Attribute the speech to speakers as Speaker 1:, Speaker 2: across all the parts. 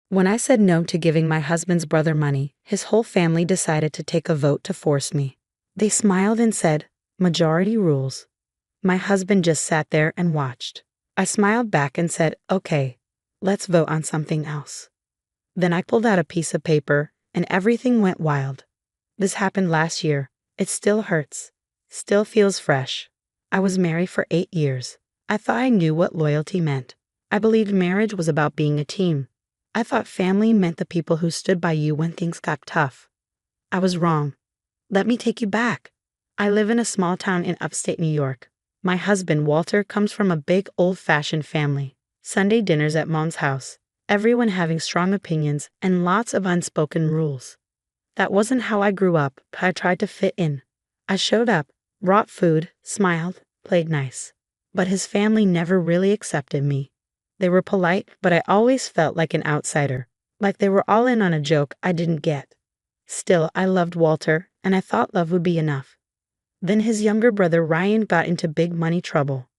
Speaker 1: When I said no to giving my husband's brother money, his whole family decided to take a vote to force me. They smiled and said, "Majority rules." My husband just sat there and watched. I smiled back and said, "Okay, let's vote on something else." Then I pulled out a piece of paper and everything went wild. This happened last year. It still hurts. Still feels fresh. I was married for 8 years. I thought I knew what loyalty meant. I believed marriage was about being a team. I thought family meant the people who stood by you when things got tough. I was wrong. Let me take you back. I live in a small town in upstate New York. My husband, Walter, comes from a big old-fashioned family. Sunday dinners at Mom's house. Everyone having strong opinions and lots of unspoken rules. That wasn't how I grew up, but I tried to fit in. I showed up, brought food, smiled, played nice. But his family never really accepted me. They were polite, but I always felt like an outsider, like they were all in on a joke I didn't get. Still, I loved Walter, and I thought love would be enough. Then his younger brother Ryan got into big money trouble.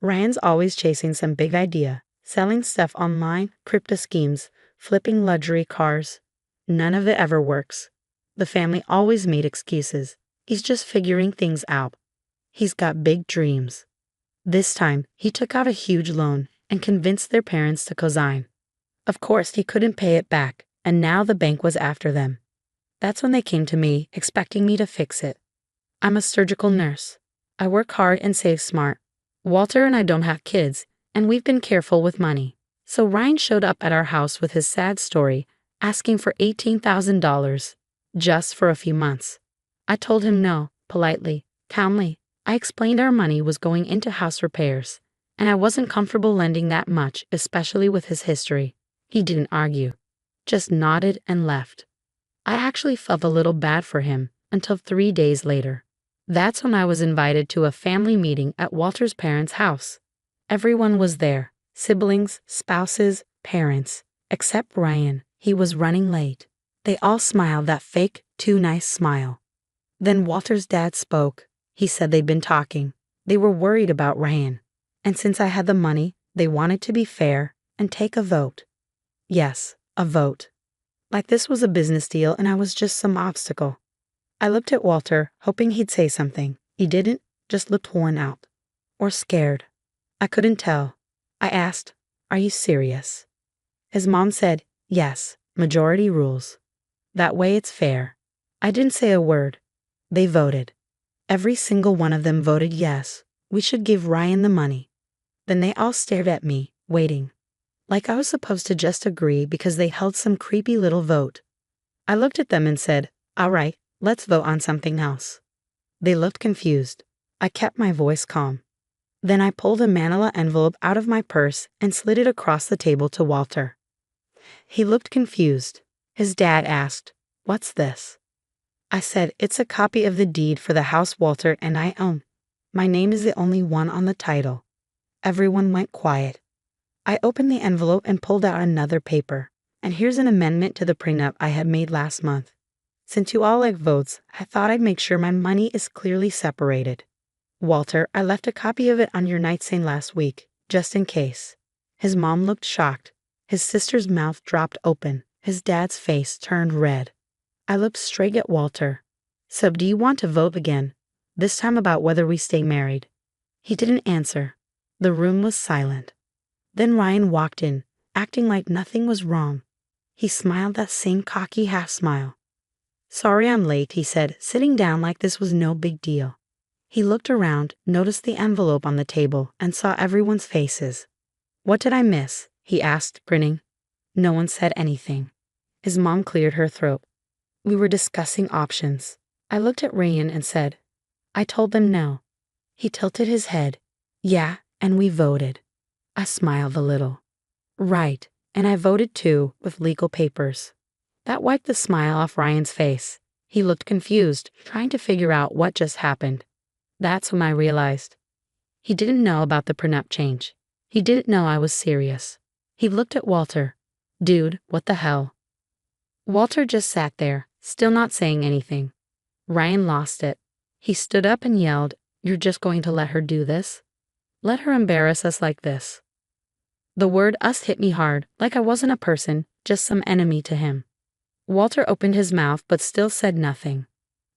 Speaker 1: Ryan's always chasing some big idea, selling stuff online, crypto schemes, flipping luxury cars. None of it ever works. The family always made excuses. He's just figuring things out. He's got big dreams. This time, he took out a huge loan and convinced their parents to cosign. Of course, he couldn't pay it back, and now the bank was after them. That's when they came to me, expecting me to fix it. I'm a surgical nurse. I work hard and save smart. Walter and I don't have kids, and we've been careful with money. So Ryan showed up at our house with his sad story, asking for $18,000, just for a few months. I told him no, politely, calmly. I explained our money was going into house repairs, and I wasn't comfortable lending that much, especially with his history. He didn't argue, just nodded and left. I actually felt a little bad for him until 3 days later. That's when I was invited to a family meeting at Walter's parents' house. Everyone was there, siblings, spouses, parents, except Ryan. He was running late. They all smiled that fake, too nice smile. Then Walter's dad spoke. He said they'd been talking. They were worried about Ryan. And since I had the money, they wanted to be fair and take a vote. Yes, a vote. Like this was a business deal and I was just some obstacle. I looked at Walter, hoping he'd say something. He didn't, just looked worn out. Or scared. I couldn't tell. I asked, "Are you serious?" His mom said, "Yes, majority rules. That way it's fair." I didn't say a word. They voted. Every single one of them voted yes, we should give Ryan the money. Then they all stared at me, waiting. Like I was supposed to just agree because they held some creepy little vote. I looked at them and said, "All right, let's vote on something else." They looked confused. I kept my voice calm. Then I pulled a manila envelope out of my purse and slid it across the table to Walter. He looked confused. His dad asked, "What's this?" I said, "It's a copy of the deed for the house Walter and I own. My name is the only one on the title." Everyone went quiet. I opened the envelope and pulled out another paper. And here's an amendment to the prenup I had made last month. Since you all like votes, I thought I'd make sure my money is clearly separated. Walter, I left a copy of it on your nightstand last week, just in case. His mom looked shocked. His sister's mouth dropped open. His dad's face turned red. I looked straight at Walter. "So do you want to vote again? This time about whether we stay married?" He didn't answer. The room was silent. Then Ryan walked in, acting like nothing was wrong. He smiled that same cocky half-smile. "Sorry I'm late," he said, sitting down like this was no big deal. He looked around, noticed the envelope on the table, and saw everyone's faces. "What did I miss?" he asked, grinning. No one said anything. His mom cleared her throat. "We were discussing options." I looked at Ryan and said, "I told them no." He tilted his head. "Yeah, and we voted." I smiled a little. "Right, and I voted too, with legal papers." That wiped the smile off Ryan's face. He looked confused, trying to figure out what just happened. That's when I realized. He didn't know about the prenup change. He didn't know I was serious. He looked at Walter. "Dude, what the hell?" Walter just sat there, still not saying anything. Ryan lost it. He stood up and yelled, "You're just going to let her do this? Let her embarrass us like this?" The word us hit me hard, like I wasn't a person, just some enemy to him. Walter opened his mouth but still said nothing.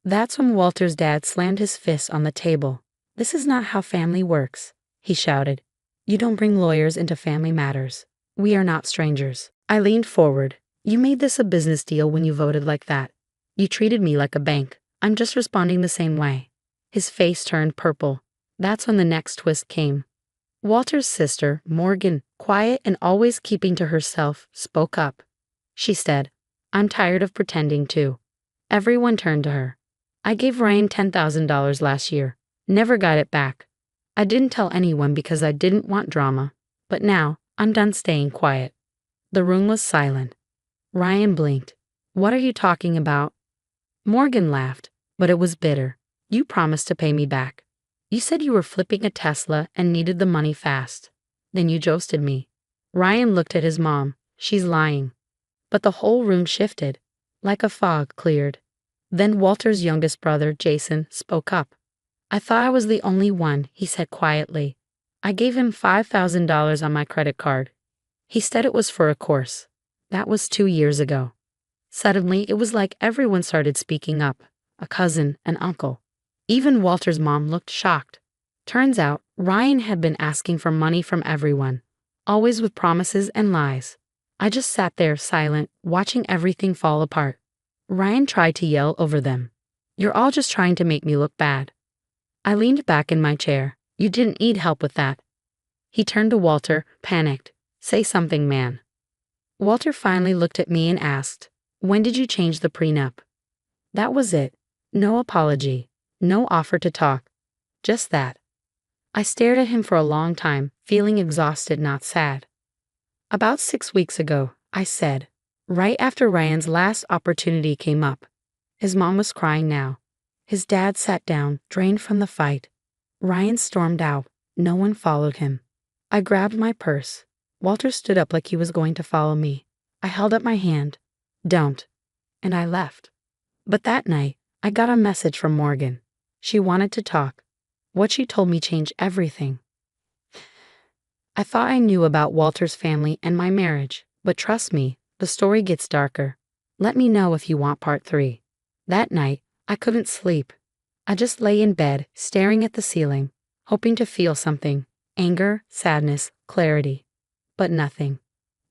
Speaker 1: That's when Walter's dad slammed his fist on the table. "This is not how family works," he shouted. "You don't bring lawyers into family matters. We are not strangers." I leaned forward. "You made this a business deal when you voted like that. You treated me like a bank. I'm just responding the same way." His face turned purple. That's when the next twist came. Walter's sister, Morgan, quiet and always keeping to herself, spoke up. She said, "I'm tired of pretending too." Everyone turned to her. "I gave Ryan $10,000 last year. Never got it back. I didn't tell anyone because I didn't want drama. But now, I'm done staying quiet." The room was silent. Ryan blinked. "What are you talking about?" Morgan laughed, but it was bitter. "You promised to pay me back. You said you were flipping a Tesla and needed the money fast. Then you ghosted me." Ryan looked at his mom. "She's lying." But the whole room shifted, like a fog cleared. Then Walter's youngest brother, Jason, spoke up. "I thought I was the only one," he said quietly. "I gave him $5,000 on my credit card. He said it was for a course. That was 2 years ago." Suddenly, it was like everyone started speaking up. A cousin, an uncle. Even Walter's mom looked shocked. Turns out, Ryan had been asking for money from everyone, always with promises and lies. I just sat there silent, watching everything fall apart. Ryan tried to yell over them. "You're all just trying to make me look bad." I leaned back in my chair. "You didn't need help with that." He turned to Walter, panicked. "Say something, man." Walter finally looked at me and asked, "When did you change the prenup?" That was it. No apology. No offer to talk. Just that. I stared at him for a long time, feeling exhausted, not sad. "About 6 weeks ago," I said, right after Ryan's last opportunity came up. His mom was crying now. His dad sat down, drained from the fight. Ryan stormed out. No one followed him. I grabbed my purse. Walter stood up like he was going to follow me. I held up my hand. "Don't." And I left. But that night, I got a message from Morgan. She wanted to talk. What she told me changed everything. I thought I knew about Walter's family and my marriage, but trust me, the story gets darker. Let me know if you want part 3. That night, I couldn't sleep. I just lay in bed, staring at the ceiling, hoping to feel something. Anger, sadness, clarity. But nothing.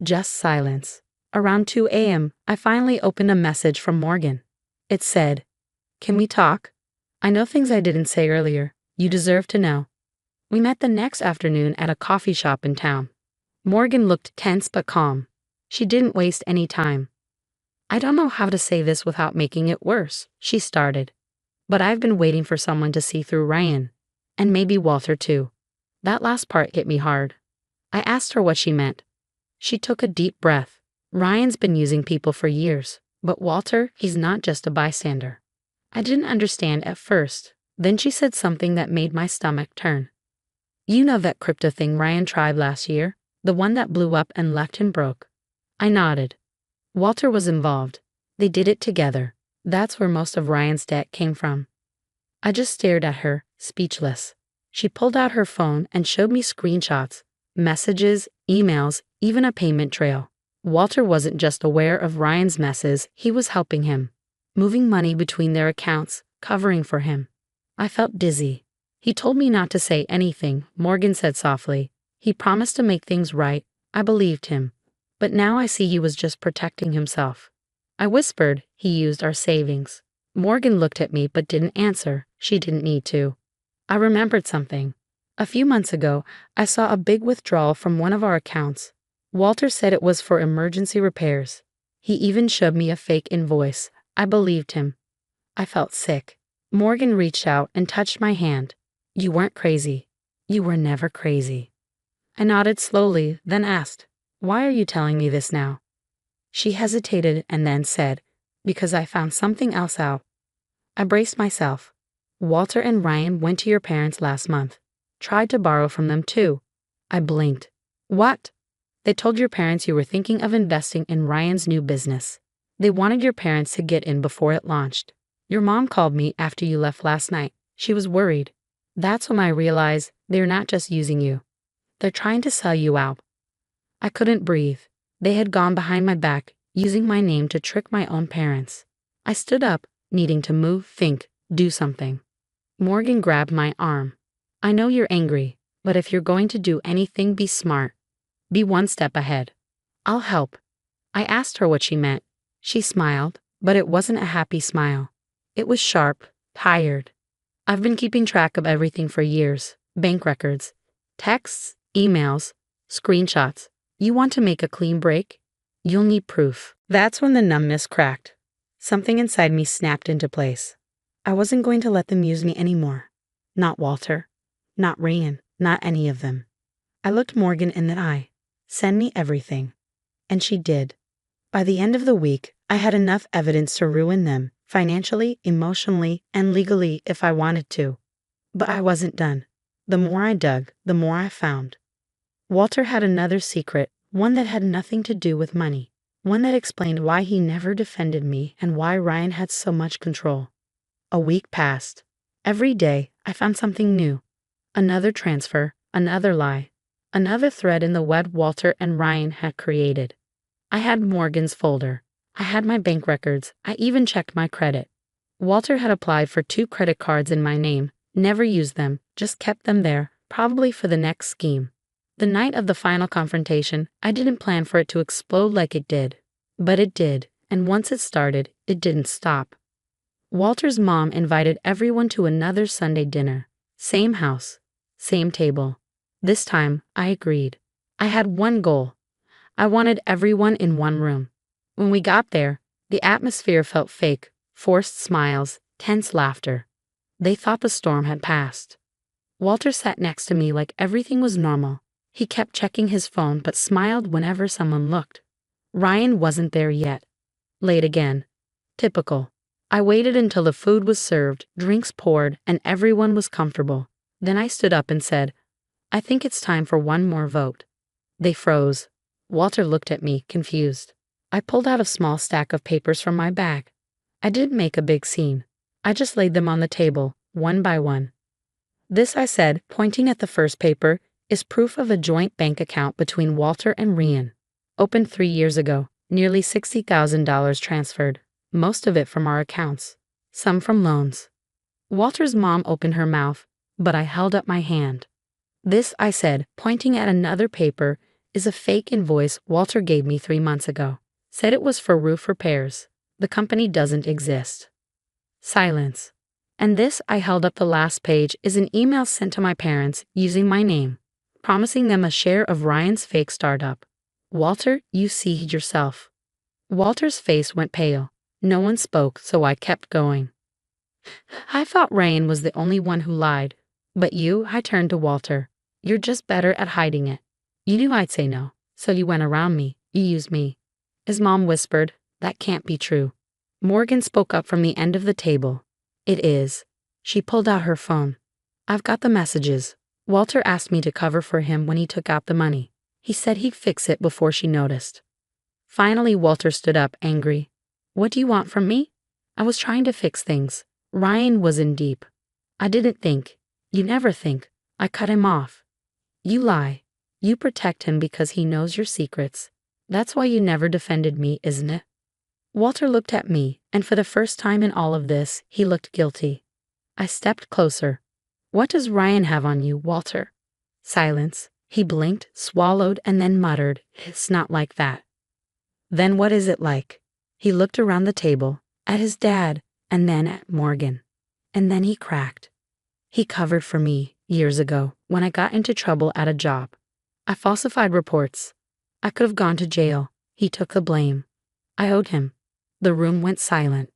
Speaker 1: Just silence. Around 2 a.m., I finally opened a message from Morgan. It said, "Can we talk? I know things I didn't say earlier. You deserve to know." We met the next afternoon at a coffee shop in town. Morgan looked tense but calm. She didn't waste any time. "I don't know how to say this without making it worse," she started. "But I've been waiting for someone to see through Ryan. And maybe Walter too." That last part hit me hard. I asked her what she meant. She took a deep breath. "Ryan's been using people for years, but Walter, he's not just a bystander." I didn't understand at first. Then she said something that made my stomach turn. "You know that crypto thing Ryan tried last year? The one that blew up and left him broke?" I nodded. "Walter was involved. They did it together. That's where most of Ryan's debt came from." I just stared at her, speechless. She pulled out her phone and showed me screenshots, messages, emails, even a payment trail. Walter wasn't just aware of Ryan's messes, he was helping him. Moving money between their accounts, covering for him. I felt dizzy. "He told me not to say anything," Morgan said softly. "He promised to make things right." I believed him. But now I see he was just protecting himself. I whispered, "He used our savings." Morgan looked at me but didn't answer. She didn't need to. I remembered something. A few months ago, I saw a big withdrawal from one of our accounts. Walter said it was for emergency repairs. He even showed me a fake invoice. I believed him. I felt sick. Morgan reached out and touched my hand. "You weren't crazy. You were never crazy." I nodded slowly, then asked, "Why are you telling me this now?" She hesitated and then said, "Because I found something else out." I braced myself. "Walter and Ryan went to your parents last month. Tried to borrow from them too." I blinked. "What?" "They told your parents you were thinking of investing in Ryan's new business. They wanted your parents to get in before it launched. Your mom called me after you left last night. She was worried. That's when I realized they're not just using you. They're trying to sell you out." I couldn't breathe. They had gone behind my back, using my name to trick my own parents. I stood up, needing to move, think, do something. Morgan grabbed my arm. I know you're angry, but if you're going to do anything, be smart. Be one step ahead. I'll help. I asked her what she meant. She smiled, but it wasn't a happy smile. It was sharp, tired. I've been keeping track of everything for years. Bank records, texts, emails, screenshots. You want to make a clean break? You'll need proof. That's when the numbness cracked. Something inside me snapped into place. I wasn't going to let them use me anymore. Not Walter. Not Ryan. Not any of them. I looked Morgan in the eye. Send me everything. And she did. By the end of the week, I had enough evidence to ruin them, financially, emotionally, and legally if I wanted to. But I wasn't done. The more I dug, the more I found. Walter had another secret, one that had nothing to do with money. One that explained why he never defended me and why Ryan had so much control. A week passed. Every day, I found something new. Another transfer, another lie, another thread in the web Walter and Ryan had created. I had Morgan's folder. I had my bank records. I even checked my credit. Walter had applied for 2 credit cards in my name, never used them, just kept them there, probably for the next scheme. The night of the final confrontation, I didn't plan for it to explode like it did. But it did, and once it started, it didn't stop. Walter's mom invited everyone to another Sunday dinner. Same house, same table. This time, I agreed. I had one goal. I wanted everyone in one room. When we got there, the atmosphere felt fake, forced smiles, tense laughter. They thought the storm had passed. Walter sat next to me like everything was normal. He kept checking his phone but smiled whenever someone looked. Ryan wasn't there yet. Late again. Typical. I waited until the food was served, drinks poured, and everyone was comfortable. Then I stood up and said, I think it's time for one more vote. They froze. Walter looked at me, confused. I pulled out a small stack of papers from my bag. I didn't make a big scene. I just laid them on the table, one by one. This, I said, pointing at the first paper, is proof of a joint bank account between Walter and Ryan. Opened 3 years ago, nearly $60,000 transferred, most of it from our accounts, some from loans. Walter's mom opened her mouth, but I held up my hand. This, I said, pointing at another paper, is a fake invoice Walter gave me 3 months ago. Said it was for roof repairs. The company doesn't exist. Silence. And this, I held up the last page, is an email sent to my parents using my name, promising them a share of Ryan's fake startup. Walter, you see yourself. Walter's face went pale. No one spoke, so I kept going. I thought Ryan was the only one who lied. But you, I turned to Walter. You're just better at hiding it. You knew I'd say no, so you went around me. You used me. His mom whispered, that can't be true. Morgan spoke up from the end of the table. It is. She pulled out her phone. I've got the messages. Walter asked me to cover for him when he took out the money. He said he'd fix it before she noticed. Finally, Walter stood up, angry. What do you want from me? I was trying to fix things. Ryan was in deep. I didn't think. You never think. I cut him off. You lie. You protect him because he knows your secrets. That's why you never defended me, isn't it? Walter looked at me, and for the first time in all of this, he looked guilty. I stepped closer. What does Ryan have on you, Walter? Silence. He blinked, swallowed, and then muttered, It's not like that. Then what is it like? He looked around the table, at his dad, and then at Morgan. And then he cracked. He covered for me, years ago, when I got into trouble at a job. I falsified reports. I could have gone to jail. He took the blame. I owed him. The room went silent.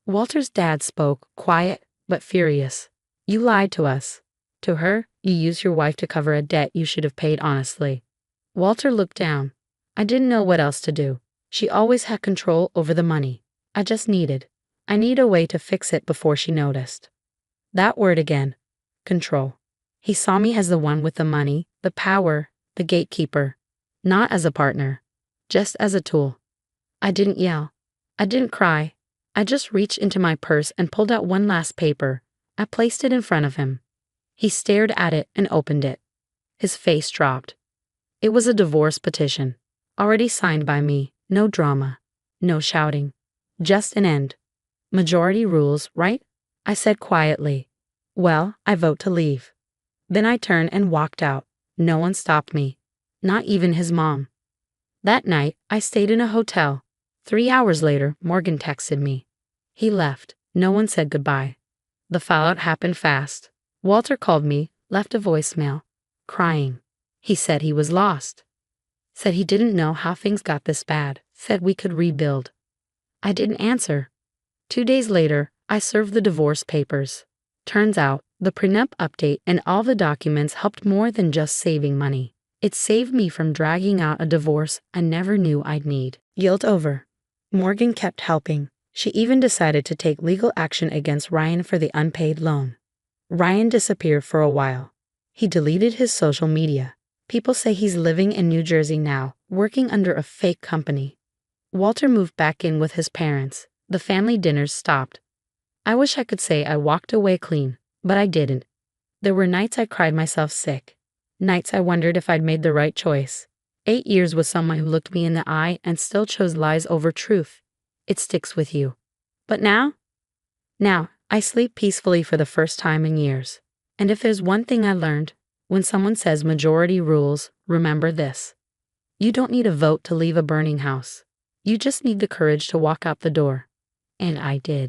Speaker 1: Walter's dad spoke, quiet but furious. You lied to us. To her, you used your wife to cover a debt you should have paid honestly. Walter looked down. I didn't know what else to do. She always had control over the money. I need a way to fix it before she noticed. That word again. Control. He saw me as the one with the money, the power, the gatekeeper. Not as a partner. Just as a tool. I didn't yell. I didn't cry. I just reached into my purse and pulled out one last paper. I placed it in front of him. He stared at it and opened it. His face dropped. It was a divorce petition. Already signed by me. No drama. No shouting. Just an end. Majority rules, right? I said quietly. Well, I vote to leave. Then I turned and walked out. No one stopped me. Not even his mom. That night, I stayed in a hotel. 3 hours later, Morgan texted me. He left. No one said goodbye. The fallout happened fast. Walter called me, left a voicemail, crying. He said he was lost. Said he didn't know how things got this bad. Said we could rebuild. I didn't answer. 2 days later, I served the divorce papers. Turns out, the prenup update and all the documents helped more than just saving money. It saved me from dragging out a divorce I never knew I'd need. Guilt over. Morgan kept helping. She even decided to take legal action against Ryan for the unpaid loan. Ryan disappeared for a while. He deleted his social media. People say he's living in New Jersey now, working under a fake company. Walter moved back in with his parents. The family dinners stopped. I wish I could say I walked away clean, but I didn't. There were nights I cried myself sick. Nights I wondered if I'd made the right choice. 8 years with someone who looked me in the eye and still chose lies over truth. It sticks with you. But now, I sleep peacefully for the first time in years. And if there's one thing I learned, when someone says majority rules, remember this. You don't need a vote to leave a burning house. You just need the courage to walk out the door. And I did.